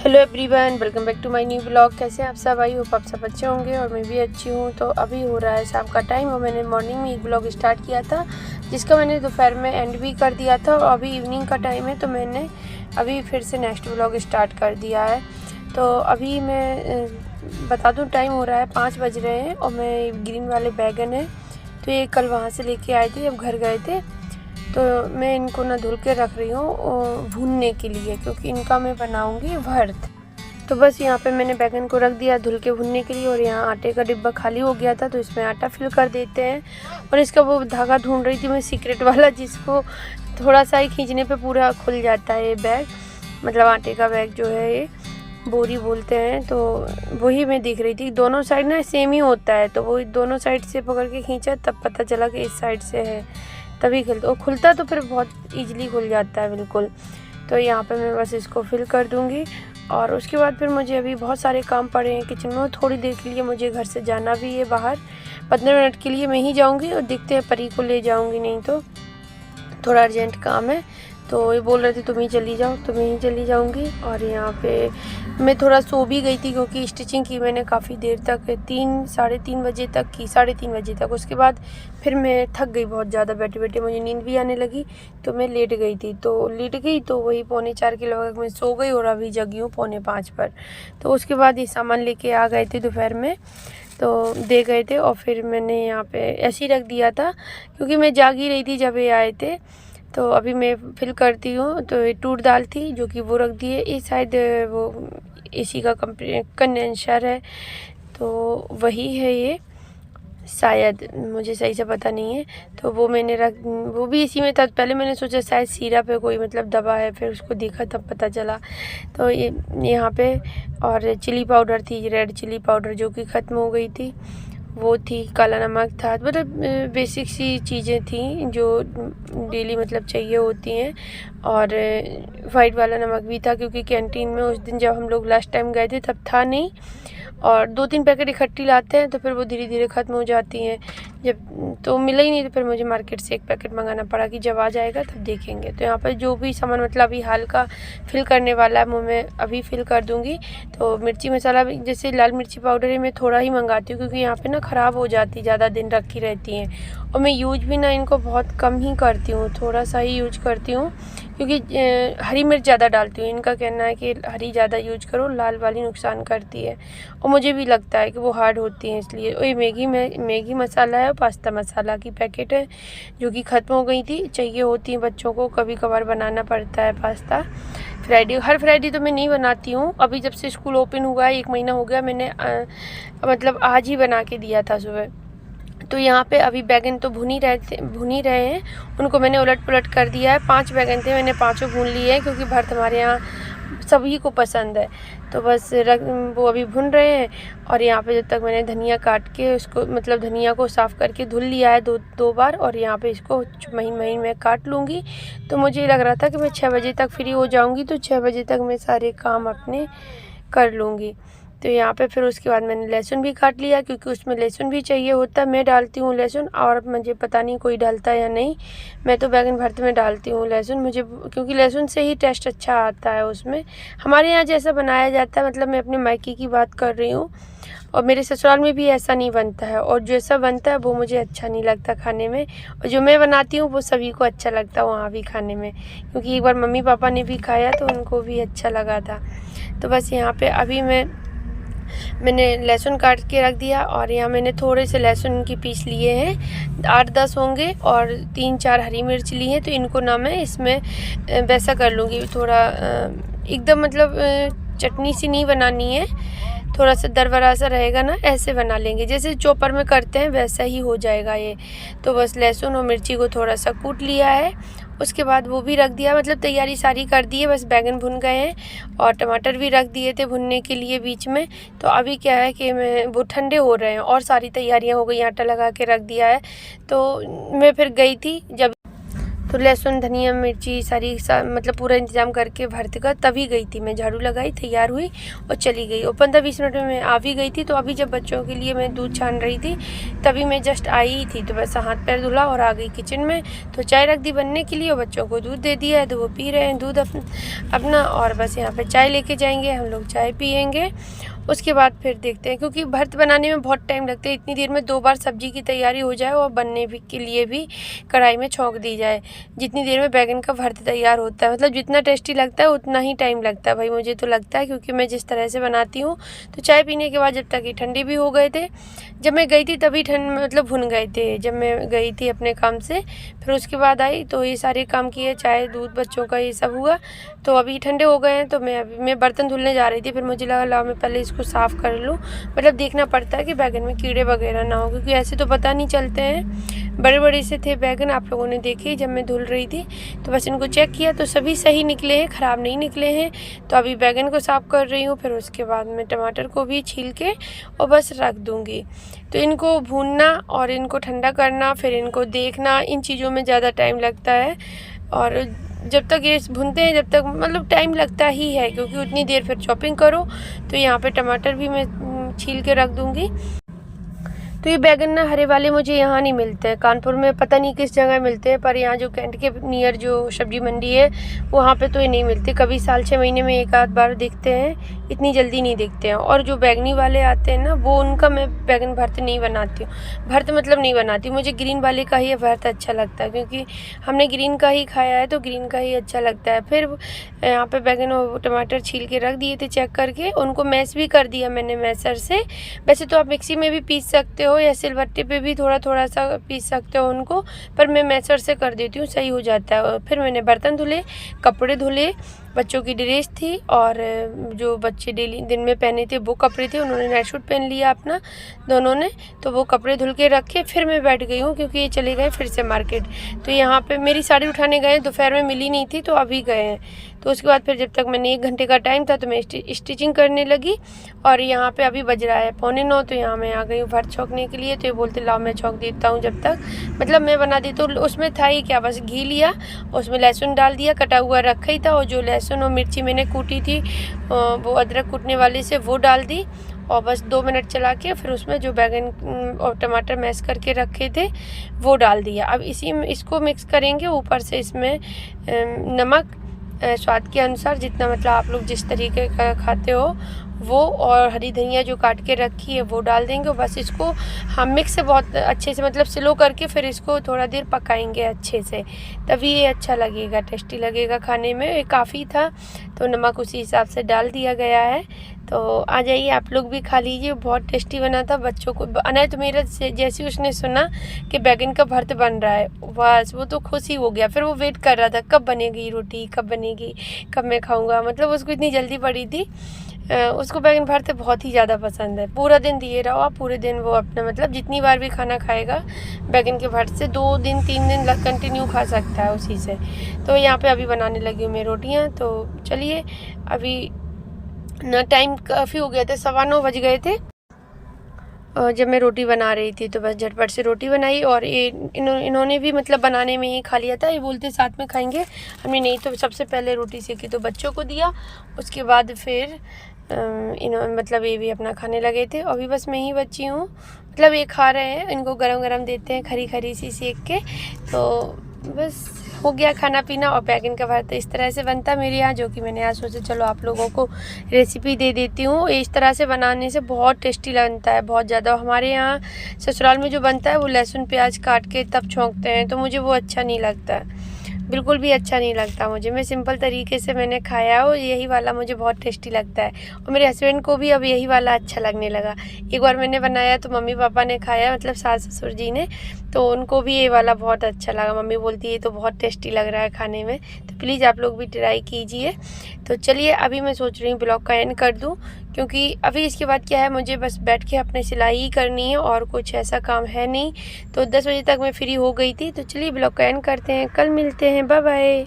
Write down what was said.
Hello everyone, welcome back to my new blog. कैसे हैं आप सब? आई होप आप सब अच्छे होंगे और मैं भी अच्छी हूँ। तो अभी हो रहा है शाम का टाइम और मैंने मॉर्निंग में एक ब्लॉग स्टार्ट किया था जिसका मैंने दोपहर में एंड भी कर दिया था और अभी इवनिंग का टाइम है तो मैंने अभी फिर से नेक्स्ट ब्लॉग स्टार्ट कर दिया है। तो अभी मैं बता दूँ, टाइम हो रहा है 5 बज रहे हैं और मैं ग्रीन वाले बैगन है तो ये कल वहाँ से लेके आए थे जब घर गए थे। तो मैं इनको ना धुल के रख रही हूँ भूनने के लिए, क्योंकि इनका मैं बनाऊँगी भर्त। तो बस यहाँ पे मैंने बैगन को रख दिया धुल के भूनने के लिए और यहाँ आटे का डिब्बा खाली हो गया था तो इसमें आटा फिल कर देते हैं। और इसका वो धागा ढूंढ रही थी मैं, सीक्रेट वाला, जिसको थोड़ा सा ही खींचने पे पूरा खुल जाता है ये बैग, मतलब आटे का बैग जो है ये बोरी बोलते हैं। तो वही मैं देख रही थी, दोनों साइड ना सेम ही होता है तो वो दोनों साइड से पकड़ के खींचा तब पता चला कि इस साइड से है, तभी खुलता। और खुलता तो फिर बहुत ईजिली खुल जाता है बिल्कुल। तो यहाँ पे मैं बस इसको फिल कर दूँगी और उसके बाद फिर मुझे अभी बहुत सारे काम पड़े हैं किचन में। थोड़ी देर के लिए मुझे घर से जाना भी है बाहर, 15 मिनट के लिए मैं ही जाऊँगी और देखते हैं परी को ले जाऊँगी, नहीं तो थोड़ा अर्जेंट काम है। तो ये बोल रहे थे तुम ही चली जाओ, तो मैं ही चली जाऊंगी। और यहाँ पे मैं थोड़ा सो भी गई थी क्योंकि स्टिचिंग की मैंने काफ़ी देर तक, 3-3:30 बजे तक की, 3:30 बजे तक। उसके बाद फिर मैं थक गई बहुत ज़्यादा, बैठे बैठे मुझे नींद भी आने लगी तो मैं लेट गई थी। तो लेट गई तो वही 4:45 के लगभग मैं सो गई और अभी जगी हूँ 4:45 पर। तो उसके बाद ये सामान लेके आ गए थे दोपहर में, तो दे गए थे और फिर मैंने यहाँ पे ऐसे ही रख दिया था क्योंकि मैं जाग ही रही थी जब ये आए थे। तो अभी मैं फिल करती हूँ। तो ये टूट दाल थी जो कि वो रख दी है, इस शायद वो एसी का कंडेंसर है तो वही है ये, शायद, मुझे सही से पता नहीं है। तो वो मैंने वो भी इसी में था। पहले मैंने सोचा शायद सिरप है कोई, मतलब दवा है, फिर उसको देखा तब पता चला। तो ये यहाँ पे और चिली पाउडर थी, रेड चिली पाउडर जो कि ख़त्म हो गई थी, वो थी। काला नमक था, मतलब बेसिक सी चीज़ें थी जो डेली मतलब चाहिए होती हैं। और वाइट वाला नमक भी था क्योंकि कैंटीन में उस दिन जब हम लोग लास्ट टाइम गए थे तब था नहीं, और 2-3 पैकेट इकट्ठी लाते हैं तो फिर वो धीरे धीरे ख़त्म हो जाती हैं। जब तो मिला ही नहीं तो फिर मुझे मार्केट से 1 पैकेट मंगाना पड़ा कि जब आ जाएगा तब देखेंगे। तो यहाँ पर जो भी सामान मतलब अभी हाल का फिल करने वाला है वो मैं अभी फिल कर दूँगी। तो मिर्ची मसाला भी, जैसे लाल मिर्ची पाउडर है, मैं थोड़ा ही मंगाती हूँ क्योंकि यहाँ पे ना ख़राब हो जाती, ज़्यादा दिन रखी रहती हैं। और मैं यूज भी ना इनको बहुत कम ही करती हूँ, थोड़ा सा ही यूज करती हूँ क्योंकि हरी मिर्च ज़्यादा डालती हूँ। इनका कहना है कि हरी ज़्यादा यूज करो, लाल वाली नुकसान करती है और मुझे भी लगता है कि वो हार्ड होती हैं इसलिए। और ये मैगी मसाला है और पास्ता मसाला की पैकेट है जो कि ख़त्म हो गई थी, चाहिए होती है बच्चों को, कभी कभार बनाना पड़ता है पास्ता। हर फ्राइडे तो मैं नहीं बनाती हूँ। अभी जब से स्कूल ओपन हुआ है 1 महीना हो गया, मैंने मतलब आज ही बना के दिया था सुबह। तो यहाँ पे अभी बैगन तो भुन ही रहे हैं, उनको मैंने उलट पुलट कर दिया है। 5 बैगन थे, मैंने 5 भून लिए हैं क्योंकि भर्त हमारे यहाँ सभी को पसंद है। तो बस वो अभी भुन रहे हैं। और यहाँ पे जब तक मैंने धनिया काट के उसको, मतलब धनिया को साफ़ करके धुल लिया है 2 बार, और यहाँ पे इसको महीन मैं काट लूँगी। तो मुझे लग रहा था कि मैं 6 बजे तक फ्री हो जाऊँगी तो 6 बजे तक मैं सारे काम अपने कर लूँगी। तो यहाँ पे फिर उसके बाद मैंने लहसुन भी काट लिया क्योंकि उसमें लहसुन भी चाहिए होता है। मैं डालती हूँ लहसुन, और मुझे पता नहीं कोई डालता है या नहीं, मैं तो बैगन भरते में डालती हूँ लहसुन, मुझे क्योंकि लहसुन से ही टेस्ट अच्छा आता है उसमें। हमारे यहाँ जैसा बनाया जाता है, मतलब मैं अपने मायके की बात कर रही हूँ, और मेरे ससुराल में भी ऐसा नहीं बनता है, और जैसा बनता है वो मुझे अच्छा नहीं लगता खाने में, और जो मैं बनाती हूँ वो सभी को अच्छा लगता है वहाँ भी खाने में, क्योंकि एक बार मम्मी पापा ने भी खाया तो उनको भी अच्छा लगा था। तो बस यहाँ पे अभी मैंने लहसुन काट के रख दिया, और यहाँ मैंने थोड़े से लहसुन की पीस लिए हैं, 8-10 होंगे, और 3-4 हरी मिर्च ली हैं। तो इनको ना मैं इसमें वैसा कर लूँगी, थोड़ा एकदम मतलब चटनी सी नहीं बनानी है, थोड़ा सा दरबरा सा रहेगा ना, ऐसे बना लेंगे जैसे चॉपर में करते हैं वैसा ही हो जाएगा ये। तो बस लहसुन और मिर्ची को थोड़ा सा कूट लिया है, उसके बाद वो भी रख दिया, मतलब तैयारी सारी कर दी है, बस बैगन भुन गए हैं और टमाटर भी रख दिए थे भुनने के लिए बीच में। तो अभी क्या है कि वो ठंडे हो रहे हैं और सारी तैयारियां हो गई, आटा लगा के रख दिया है। तो मैं फिर गई थी, जब तो लहसुन धनिया मिर्ची मतलब पूरा इंतज़ाम करके भरते का तभी गई थी मैं, झाड़ू लगाई, तैयार हुई और चली गई। और 15-20 मिनट में मैं आ भी गई थी। तो अभी जब बच्चों के लिए मैं दूध छान रही थी तभी मैं जस्ट आई ही थी। तो बस हाथ पैर धुला और आ गई किचन में। तो चाय रख दी बनने के लिए और बच्चों को दूध दे दिया है, तो वो पी रहे हैं दूध अपना। और बस यहाँ पर चाय लेके जाएंगे, हम लोग चाय पियेंगे। उसके बाद फिर देखते हैं, क्योंकि भर्त बनाने में बहुत टाइम लगता है। इतनी देर में 2 बार सब्जी की तैयारी हो जाए और बनने भी के लिए भी कढ़ाई में छौंक दी जाए। जितनी देर में बैगन का भर्त तैयार होता है, मतलब जितना टेस्टी लगता है उतना ही टाइम लगता है भाई, मुझे तो लगता है, क्योंकि मैं जिस तरह से बनाती हूँ। तो चाय पीने के बाद जब तक ये ठंडे भी हो गए थे, जब मैं गई थी तभी मतलब भुन गए थे, जब मैं गई थी अपने काम से। फिर उसके बाद आई तो ये सारे काम किए, चाय दूध बच्चों का ये सब हुआ। तो अभी ठंडे हो गए हैं। तो मैं बर्तन धुलने जा रही थी, फिर मुझे लगा लाओ मैं पहले इसको साफ़ कर लूँ। मतलब देखना पड़ता है कि बैगन में कीड़े वगैरह ना हो, क्योंकि ऐसे तो पता नहीं चलते हैं। बड़े बड़े से थे बैगन, आप लोगों ने देखे जब मैं धुल रही थी। तो बस इनको चेक किया तो सभी सही निकले हैं, ख़राब नहीं निकले हैं। तो अभी बैगन को साफ़ कर रही हूँ, फिर उसके बाद मैं टमाटर को भी छील के और बस रख दूँगी। तो इनको भूनना और इनको ठंडा करना, फिर इनको देखना, इन चीज़ों में ज़्यादा टाइम लगता है। और जब तक ये भुनते हैं जब तक मतलब टाइम लगता ही है, क्योंकि उतनी देर फिर चॉपिंग करो। तो यहाँ पे टमाटर भी मैं छील के रख दूँगी। तो ये बैगन ना हरे वाले मुझे यहाँ नहीं मिलते हैं, कानपुर में पता नहीं किस जगह मिलते हैं, पर यहाँ जो कैंट के नियर जो सब्जी मंडी है वहाँ पे तो ये नहीं मिलते। कभी साल 6 महीने में एक आध बार दिखते हैं, इतनी जल्दी नहीं दिखते हैं। और जो बैगनी वाले आते हैं ना, वो उनका मैं बैगन भरते नहीं बनाती हूँ। भरते मतलब नहीं बनाती, मुझे ग्रीन वाले का ही भरत अच्छा लगता है, क्योंकि हमने ग्रीन का ही खाया है तो ग्रीन का ही अच्छा लगता है। फिर यहाँ पे बैगन और टमाटर छील के रख दिए थे चेक करके, उनको मैश भी कर दिया मैंने मैसर से। वैसे तो आप मिक्सी में भी पीस सकते हो या सिलबट्टे पे भी थोड़ा थोड़ा सा पीस सकते हो उनको, पर मैं मैसर से कर देती हूँ, सही हो जाता है। फिर मैंने बर्तन धुले, कपड़े धुले, बच्चों की ड्रेस थी और जो बच्चे डेली दिन में पहने थे वो कपड़े थे, उन्होंने नाइट सूट पहन लिया अपना दोनों ने। तो वो कपड़े धुल के रखे, फिर मैं बैठ गई हूँ, क्योंकि ये चले गए फिर से मार्केट। तो यहाँ पे मेरी साड़ी उठाने गए, दोपहर में मिली नहीं थी तो अभी गए हैं। तो उसके बाद फिर जब तक मैंने 1 घंटे का टाइम था तो मैं स्टिचिंग करने लगी। और यहाँ पे अभी बज रहा है 8:45, तो यहाँ मैं आ गई हूँ भर्त छौंकने के लिए। तो ये बोलते लाओ मैं छौंक देता हूँ जब तक, मतलब मैं बना दी। तो उसमें था ही क्या, बस घी लिया, उसमें लहसुन डाल दिया, कटा हुआ रखा ही था, और जो लहसुन और मिर्ची मैंने कूटी थी वो अदरक कूटने वाले से वो डाल दी। और बस 2 मिनट चला के फिर उसमें जो बैगन और टमाटर मैश करके रखे थे वो डाल दिया। अब इसको मिक्स करेंगे। ऊपर से इसमें नमक स्वाद के अनुसार, जितना मतलब आप लोग जिस तरीके का खाते हो वो, और हरी धनिया जो काट के रखी है वो डाल देंगे। और बस इसको हम मिक्स से बहुत अच्छे से मतलब स्लो करके फिर इसको थोड़ा देर पकाएंगे अच्छे से, तभी ये अच्छा लगेगा, टेस्टी लगेगा खाने में। ये काफ़ी था तो नमक उसी हिसाब से डाल दिया गया है। तो आ जाइए आप लोग भी खा लीजिए, बहुत टेस्टी बना था। बच्चों को अनय तो मेरा जैसे उसने सुना कि बैगन का भर्त बन रहा है, बस वो तो खुश ही हो गया। फिर वो वेट कर रहा था कब बनेगी रोटी, कब बनेगी, कब मैं खाऊंगा। मतलब उसको इतनी जल्दी पड़ी थी। उसको बैगन भरते बहुत ही ज़्यादा पसंद है। पूरा दिन दिए रहो आप, पूरे दिन वो अपना मतलब जितनी बार भी खाना खाएगा बैगन के भरते से 2 दिन 3 दिन कंटिन्यू खा सकता है उसी से। तो यहाँ पे अभी बनाने लगी हूँ मैं रोटियाँ। तो चलिए, अभी ना टाइम काफ़ी हो गया था, 9:15 बज गए थे जब मैं रोटी बना रही थी। तो बस झटपट से रोटी बनाई और ये इन्होंने भी मतलब बनाने में ही खा लिया था। ये बोलते साथ में खाएंगे, हमने नहीं। तो सबसे पहले रोटी सेकी तो बच्चों को दिया, उसके बाद फिर इन्होंने मतलब ये भी अपना खाने लगे थे। अभी बस मैं ही बची हूँ, मतलब ये खा रहे हैं, इनको गरम गरम देते हैं खरी खरी सी सेक के। तो बस हो गया खाना पीना। और बैगन का भरता इस तरह से बनता है मेरे यहाँ, जो कि मैंने आज सोचा चलो आप लोगों को रेसिपी दे देती हूँ। इस तरह से बनाने से बहुत टेस्टी बनता है, बहुत ज़्यादा। हमारे यहाँ ससुराल में जो बनता है वो लहसुन प्याज काट के तब छौंकते हैं, तो मुझे वो अच्छा नहीं लगता, बिल्कुल भी अच्छा नहीं लगता मुझे। मैं सिंपल तरीके से मैंने खाया और यही वाला मुझे बहुत टेस्टी लगता है। और मेरे हस्बैंड को भी अब यही वाला अच्छा लगने लगा। एक बार मैंने बनाया तो मम्मी पापा ने खाया, मतलब सास ससुर जी ने, तो उनको भी ये वाला बहुत अच्छा लगा। मम्मी बोलती है तो बहुत टेस्टी लग रहा है खाने में, तो प्लीज़ आप लोग भी ट्राई कीजिए। तो चलिए, अभी मैं सोच रही हूँ ब्लॉग का एंड कर दूँ, क्योंकि अभी इसके बाद क्या है, मुझे बस बैठ के अपने सिलाई ही करनी है और कुछ ऐसा काम है नहीं। तो 10 बजे तक मैं फ्री हो गई थी। तो चलिए ब्लॉग का एंड करते हैं, कल मिलते हैं, बाय बाय।